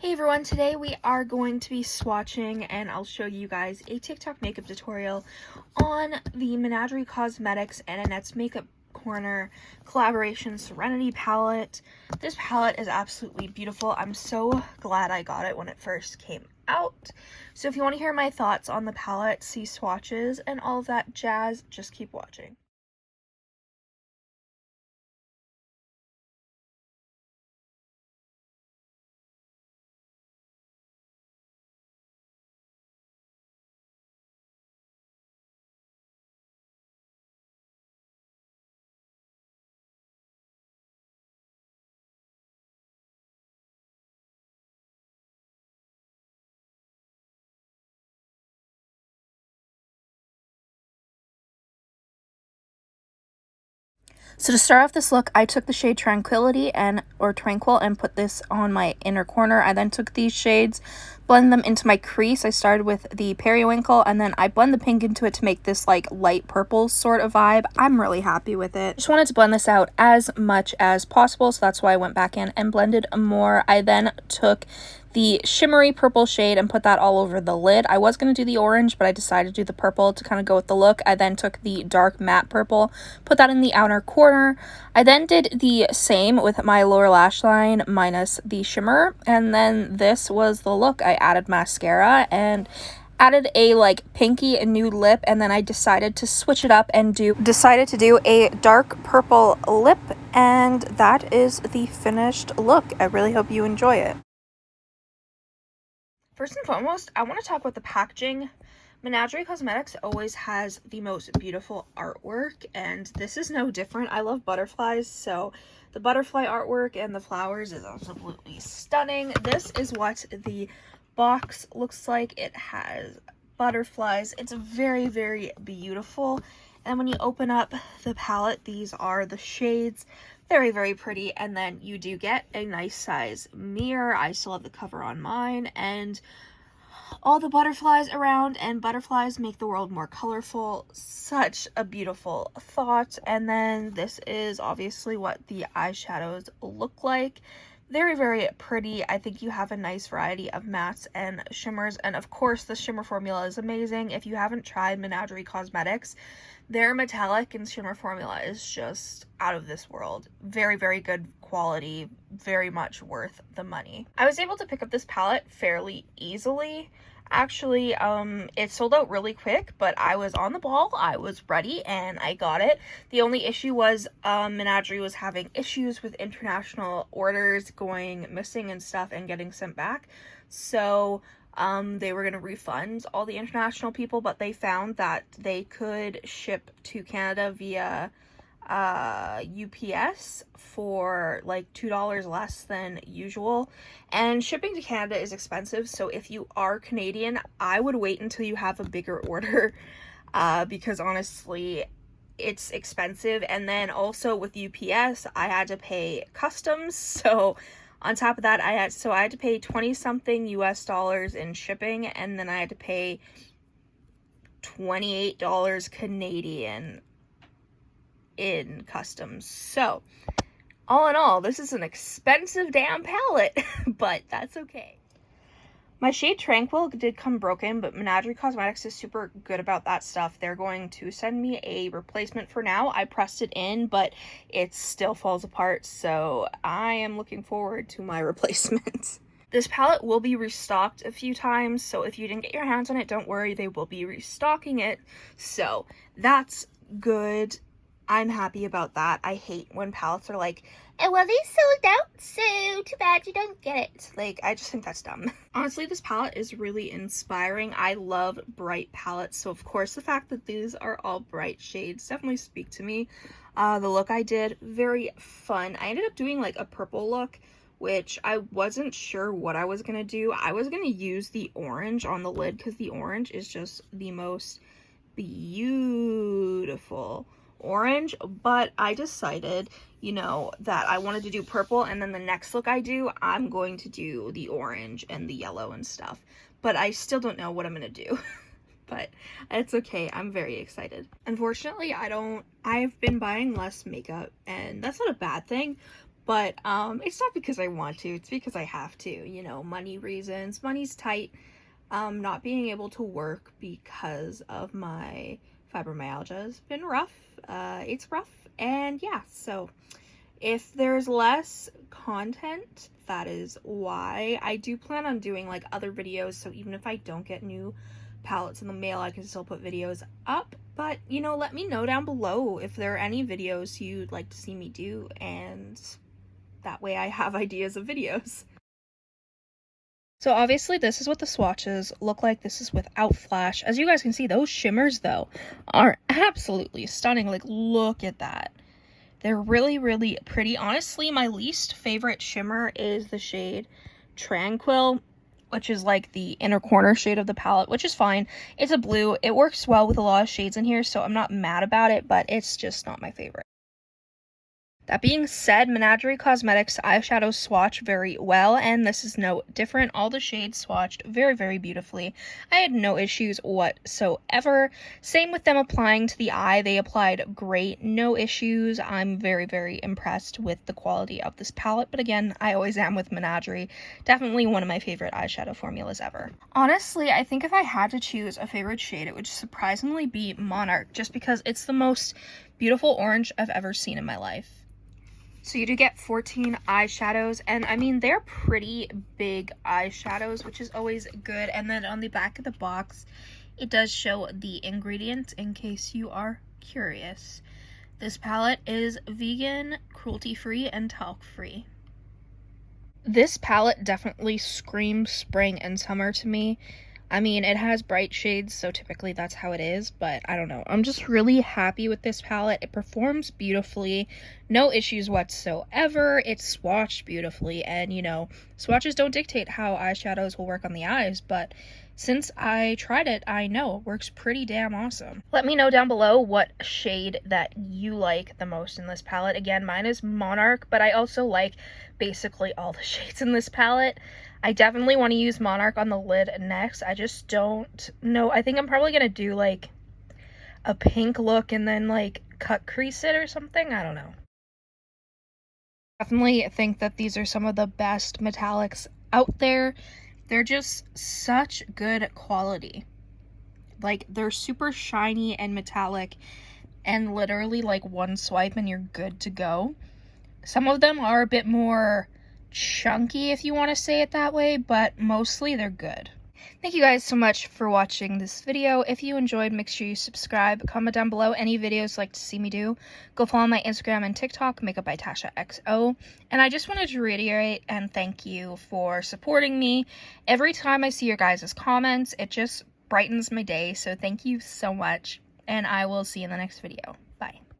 Hey everyone, today we are going to be swatching and I'll show you guys a TikTok makeup tutorial on the Menagerie Cosmetics and Annette's Makeup Corner collaboration Serenity palette. This palette is absolutely beautiful. I'm so glad I got it when it first came out. So if you want to hear my thoughts on the palette, see swatches and all of that jazz, just keep watching. So to start off this look, I took the shade Tranquility or Tranquil and put this on my inner corner. I then took these shades, blend them into my crease. I started with the Periwinkle and then I blend the pink into it to make this like light purple sort of vibe. I'm really happy with it. Just wanted to blend this out as much as possible, so that's why I went back in and blended more. I then took the shimmery purple shade and put that all over the lid. I was going to do the orange, but I decided to do the purple to kind of go with the look. I then took the dark matte purple, put that in the outer corner. I then did the same with my lower lash line minus the shimmer, and then this was the look. I added mascara and added a like pinky and nude lip, and then I decided to switch it up and decided to do a dark purple lip, and that is the finished look. I really hope you enjoy it. First and foremost, I want to talk about the packaging. Menagerie Cosmetics always has the most beautiful artwork, and this is no different. I love butterflies, so the butterfly artwork and the flowers is absolutely stunning. This is what the box looks like. It has butterflies. It's very, very beautiful. And when you open up the palette, these are the shades. Very, very pretty. And then you do get a nice size mirror. I still have the cover on mine, and all the butterflies around, and butterflies make the world more colorful. Such a beautiful thought. And then this is obviously what the eyeshadows look like. Very, very pretty. I think you have a nice variety of mattes and shimmers, and of course the shimmer formula is amazing. If you haven't tried Menagerie Cosmetics, their metallic and shimmer formula is just out of this world. Very, very good quality, very much worth the money. I was able to pick up this palette fairly easily. Actually, it sold out really quick, but I was on the ball, I was ready, and I got it. The only issue was Menagerie was having issues with international orders going missing and stuff and getting sent back. So they were going to refund all the international people, but they found that they could ship to Canada via UPS for like $2 less than usual, and shipping to Canada is expensive. So if you are Canadian, I would wait until you have a bigger order, because honestly it's expensive. And then also with UPS, I had to pay customs, so on top of that I had to pay 20 something US dollars in shipping, and then I had to pay $28 Canadian in customs. So all in all, this is an expensive damn palette, but that's okay. My shade Tranquil did come broken, but Menagerie Cosmetics is super good about that stuff. They're going to send me a replacement for now. I pressed it in, but it still falls apart, so I am looking forward to my replacement. This palette will be restocked a few times, so if you didn't get your hands on it, don't worry, they will be restocking it. So that's good. I'm happy about that. I hate when palettes are like, oh, well, they sold out, so too bad you don't get it. Like, I just think that's dumb. Honestly, this palette is really inspiring. I love bright palettes, so of course the fact that these are all bright shades definitely speak to me. The look I did, very fun. I ended up doing like a purple look, which I wasn't sure what I was gonna do. I was gonna use the orange on the lid because the orange is just the most beautiful orange, but I decided, you know, that I wanted to do purple, and then the next look I do, I'm going to do the orange and the yellow and stuff, but I still don't know what I'm gonna do. But it's okay, I'm very excited. Unfortunately, I've been buying less makeup, and that's not a bad thing, But it's not because I want to, it's because I have to, you know, money reasons. Money's tight. Not being able to work because of my fibromyalgia has been rough. It's rough, and yeah, so if there's less content, that is why. I do plan on doing like other videos, so even if I don't get new palettes in the mail, I can still put videos up. But, you know, let me know down below if there are any videos you'd like to see me do, and that way I have ideas of videos. So obviously this is what the swatches look like. This is without flash. As you guys can see, those shimmers though are absolutely stunning. Like, look at that. They're really, really pretty. Honestly, my least favorite shimmer is the shade Tranquil, which is like the inner corner shade of the palette, which is fine. It's a blue. It works well with a lot of shades in here, so I'm not mad about it, but it's just not my favorite. That being said, Menagerie Cosmetics eyeshadows swatch very well, and this is no different. All the shades swatched very, very beautifully. I had no issues whatsoever. Same with them applying to the eye. They applied great, no issues. I'm very, very impressed with the quality of this palette, but again, I always am with Menagerie. Definitely one of my favorite eyeshadow formulas ever. Honestly, I think if I had to choose a favorite shade, it would surprisingly be Monarch, just because it's the most beautiful orange I've ever seen in my life. So you do get 14 eyeshadows, and I mean, they're pretty big eyeshadows, which is always good. And then on the back of the box, it does show the ingredients in case you are curious. This palette is vegan, cruelty-free, and talc-free. This palette definitely screams spring and summer to me. I mean, it has bright shades, so typically that's how it is, but I don't know. I'm just really happy with this palette. It performs beautifully, no issues whatsoever. It's swatched beautifully, and you know, swatches don't dictate how eyeshadows will work on the eyes, but since I tried it, I know it works pretty damn awesome. Let me know down below what shade that you like the most in this palette. Again, mine is Monarch, but I also like basically all the shades in this palette. I definitely want to use Monarch on the lid next. I just don't know. I think I'm probably going to do like a pink look and then like cut crease it or something. I don't know. Definitely think that these are some of the best metallics out there. They're just such good quality. Like, they're super shiny and metallic, and literally like one swipe and you're good to go. Some of them are a bit more chunky, if you want to say it that way, but mostly they're good. Thank you guys so much for watching this video. If you enjoyed, make sure you subscribe, comment down below any videos you'd like to see me do. Go follow my Instagram and TikTok, Makeup by Tasha XO. And I just wanted to reiterate and thank you for supporting me. Every time I see your guys' comments, it just brightens my day. So thank you so much, and I will see you in the next video.